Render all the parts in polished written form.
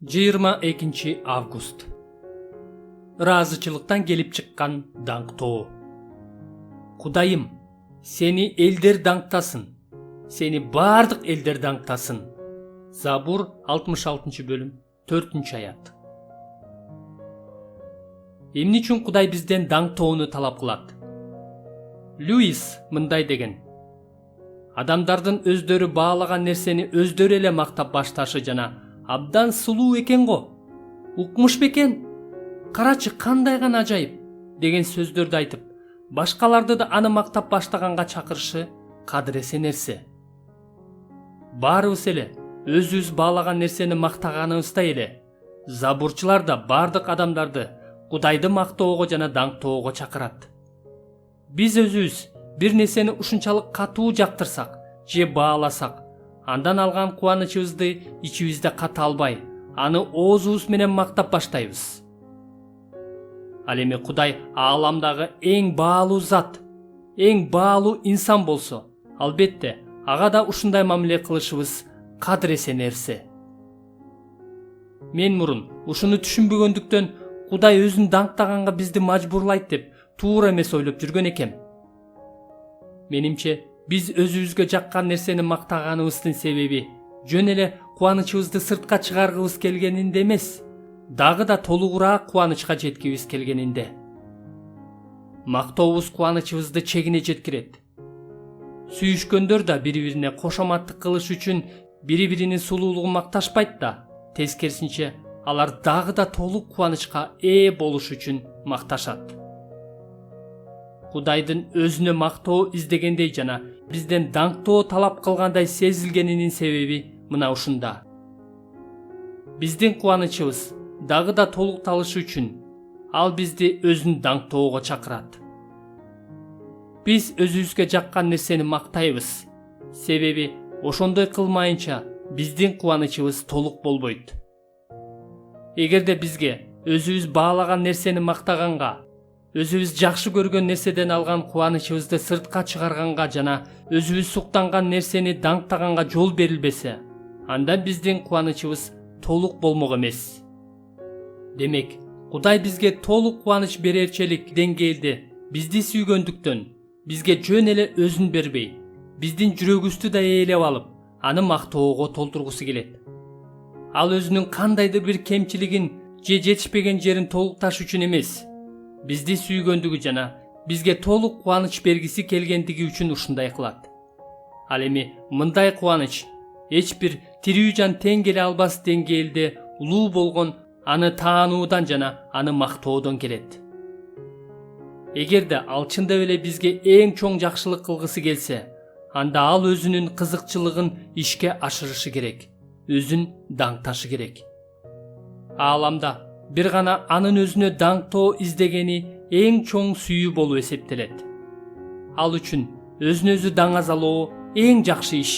22 август. Ыраазычылыктан келип чыккан даңктоо. Кудайым, сени элдер даңктасын. Сени бардык элдер даңктасын. Забур 66 бөлүм 4 аят. Эмне үчүн Кудай бизден даңктоону талап кылат? Льюис мындай деген: адамдардын өздөрү баалаган нерсени өздөрү эле мактап башташы жана абдан сулуу экен го, укмуш бекен, карачы кандай гана ажайып деген сөздөрдү айтып, башкаларды да аны мактап баштаганга чакырышы кадыресе нерсе. Баарыбыз эле өзүбүз баалаган нерсени мактаганыбыздай эле забурчулар да бардык адамдарды Кудайды мактоого жана даңктоого чакырат. Биз өзүбүз бир нерсени ушунчалык катуу жактырсак же бааласак, андан алган кубанычыбызды ичибизде ката албай, аны оозубуз менен мактап баштайбыз. Ал эми Кудай ааламдагы эң баалуу зат, эң баалуу инсан болсо, албетте ага да ушундай мамиле кылышыбыз кадыресе нерсе. Мен мурун ушуну түшүнбөгөндүктөн Кудай өзүн даңктаганга бизди мажбурлайт деп туура эмес ойлоп жүргөн экем. Менимче, биз өзүбүзгө жаккан нерсени мактаганыбыздын себеби жөн эле кубанычыбызды сыртка чыгаргыбыз келгенинде эмес, дагы да толугураак кубанычка жеткибиз келгенинде. Мактообуз кубанычыбызды чегине жеткирет. Сүйүшкөндөр да бири-бирине кошоматтык кылыш үчүн бири-биринин сулуулугун макташпайт да, тескерисинче алар дагы да толук кубанычка ээ болуш үчүн макташат. Кудайдын өзүнө мактоо издегендей жана бизден даңктоо талап кылгандай сезилгенинин себеби мына ушунда. Биздин кубанычыбыз дагы да толукталышы үчүн ал бизди өзүн даңктоого чакырат. Биз өзүбүзгө жаккан нерсени мактайбыз, себеби ошондой кылмайынча биздин кубанычыбыз толук болбойт. Эгерде бизге өзүбүз баалаган нерсени мактаганга, өзүбүз жакшы көргөн нерседен алган кубанычыбызды сыртка чыгарганга жана өзүбүз суктанган нерсени даңктаганга жол берилбесе, анда биздин кубанычыбыз толук болмок эмес. Демек, Кудай бизге толук кубаныч берерчелик деңгээлде бизди сүйгөндүктөн, бизге жөн эле өзүн бербей, биздин жүрөгүбүздү да ээлеп алып, аны мактоого толтургусу келет. Ал өзүнүн кандайдыр бир кемчилигин же жетишпеген жерин толукташ үчүн эмес, бизди сүйгөндүгү жана бизге толук кубаныч бергиси келгендиги үчүн ушундай кылат. Ал эми мындай кубаныч эч бир тирүү жан тең келе албас деңгээлде улуу болгон аны таануудан жана аны мактоодон келет. Эгерде ал чындап эле бизге эң чоң жакшылык кылгысы келсе, анда ал өзүнүн кызыкчылыгын ишке ашырышы керек, өзүн даңкташы керек. Ааламда бир гана анын өзүнө даңктоо издегени эң чоң сүйүү болуп эсептелет. Ал үчүн өзүн өзү даңазалоо эң жакшы иш.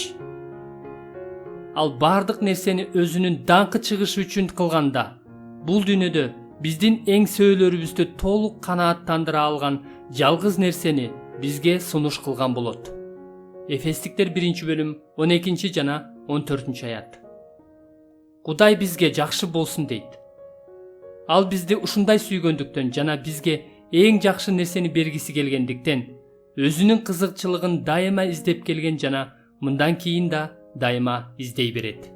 Ал бардык нерсени өзүнүн даңкы чыгышы үчүн кылганда, бул дүйнөдө биздин эң сөөлөрүбүздү толук канааттандыра алган жалгыз нерсени бизге сунуш кылган болот. Эфестиктер 1 бөлүм 12 жана 14 аят. Кудай бизге жакшы болсун дейт. Ал бизди ушундай сүйгөндүктөн жана бизге эң жакшы нерсени бергиси келгендиктен, өзүнүн кызыкчылыгын дайыма издеп келген жана мындан кийин да дайыма издей берет.